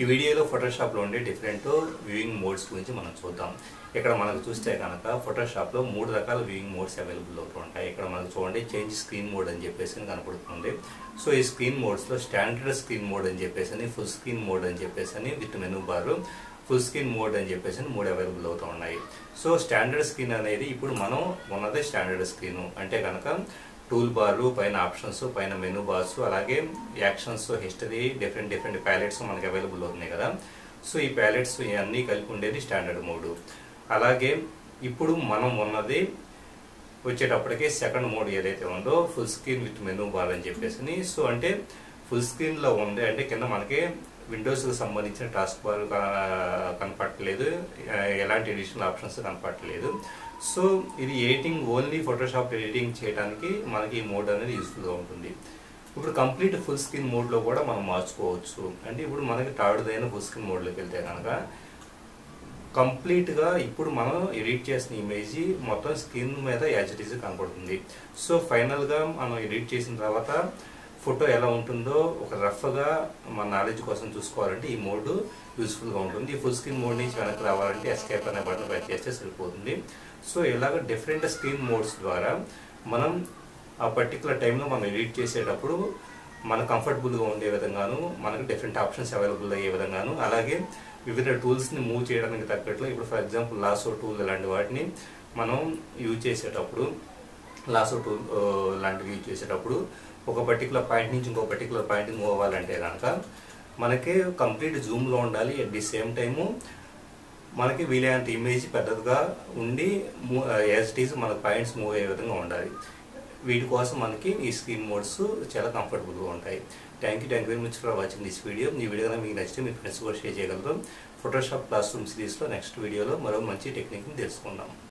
వీడియోలో ఫోటోషాప్లో ఉండే different viewing modes గురించి మనం చూద్దాం. ఇక్కడ మనకు చూస్తే కనుక ఫోటోషాప్లో 3 రకాల వ్యూయింగ్ మోడ్స్ అవైలబుల్ అవుతూ ఉంటాయి. ఇక్కడ మనకు చూడండి చేంజ్ స్క్రీన్ మోడ్ అని చెప్పేసి కనపడుతుంది. సో ఈ స్క్రీన్ మోడ్స్లో స్టాండర్డ్ స్క్రీన్ మోడ్ అని చెప్పేసి, ఫుల్ స్క్రీన్ మోడ్ అని చెప్పేసి, with menu bar, full screen mode అని చెప్పేసి 3 అవైలబుల్ అవుతూ ఉన్నాయి. సో స్టాండర్డ్ స్క్రీన్ అనేది ఇప్పుడు మనం ఉన్నదే స్టాండర్డ్ స్క్రీన్ అంటే కనుక టూల్ బార్లు, పైన ఆప్షన్స్, పైన మెనూ బార్స్, అలాగే యాక్షన్స్, హిస్టరీ, డిఫరెంట్ ప్యాలెట్స్ మనకి అవైలబుల్ అవుతున్నాయి కదా. సో ఈ ప్యాలెట్స్ ఇవన్నీ కలిపి ఉండేది స్టాండర్డ్ మోడ్. అలాగే ఇప్పుడు మనం ఉన్నది వచ్చేటప్పటికి సెకండ్ మోడ్ ఏదైతే ఉందో full screen with menu bar అని చెప్పేసి. సో అంటే ఫుల్ స్క్రీన్లో ఉంది అంటే కింద మనకి విండోస్కి సంబంధించిన టాస్క్ బార్ కనపడట్లేదు, ఎలాంటి ఎడిషనల్ ఆప్షన్స్ కనపడట్లేదు. సో ఇది ఎడిటింగ్, ఓన్లీ ఫోటోషాప్ ఎడిటింగ్ చేయడానికి మనకి ఈ మోడ్ అనేది యూస్ఫుల్గా ఉంటుంది. ఇప్పుడు కంప్లీట్ ఫుల్ స్క్రీన్ మోడ్లో కూడా మనం మార్చుకోవచ్చు. అంటే ఇప్పుడు మనకి థర్డ్దైన ఫుల్ స్క్రీన్ మోడ్లోకి వెళ్తే కనుక కంప్లీట్గా ఇప్పుడు మనం ఎడిట్ చేసిన ఇమేజ్ మొత్తం స్క్రీన్ మీద యాజ్ ఇట్ ఈజ్ కనపడుతుంది. సో ఫైనల్గా మనం ఎడిట్ చేసిన తర్వాత ఫోటో ఎలా ఉంటుందో ఒక రఫ్గా మన నాలెడ్జ్ కోసం చూసుకోవాలంటే ఈ మోడ్ యూస్ఫుల్గా ఉంటుంది. ఈ ఫుల్ స్క్రీన్ మోడ్ నుంచి వెనక్కి రావాలంటే ఎస్కేప్ అనే బటన్ ప్రెస్ చేస్తే సరిపోతుంది. సో ఇలాగ డిఫరెంట్ స్క్రీన్ మోడ్స్ ద్వారా మనం ఆ పర్టికులర్ టైంలో మనం ఎడిట్ చేసేటప్పుడు మనకు కంఫర్టబుల్గా ఉండే విధంగాను, మనకు డిఫరెంట్ ఆప్షన్స్ అవైలబుల్ అయ్యే విధంగాను, అలాగే వివిధ టూల్స్ని మూవ్ చేయడానికి తగ్గట్లు ఇప్పుడు ఫర్ ఎగ్జాంపుల్ లాసో టూల్ ఇలాంటి వాటిని మనం యూజ్ చేసేటప్పుడు, లాసో టూల్ లాంటివి యూజ్ చేసేటప్పుడు ఒక పర్టికులర్ పాయింట్ నుంచి ఇంకో పర్టికులర్ పాయింట్కి మూవ్ అవ్వాలంటే కనుక మనకి కంప్లీట్ జూమ్లో ఉండాలి. అట్ ది సేమ్ టైము మనకి వీలైనంత ఇమేజ్ పెద్దదిగా ఉండి యాజ్ ఇట్ ఈజ్ మన పాయింట్స్ మూవ్ అయ్యే విధంగా ఉండాలి. వీటి కోసం మనకి ఈ స్క్రీన్ మోడ్స్ చాలా కంఫర్టబుల్గా ఉంటాయి. Thank you very much for watching this video. ఈ వీడియో మీకు నచ్చితే మీ ఫ్రెండ్స్ కూడా షేర్ చేయగలరు. ఫోటోషాప్ క్లాస్ రూమ్ సిరీస్లో నెక్స్ట్ వీడియోలో మరో మంచి టెక్నిక్ని తెలుసుకుందాం.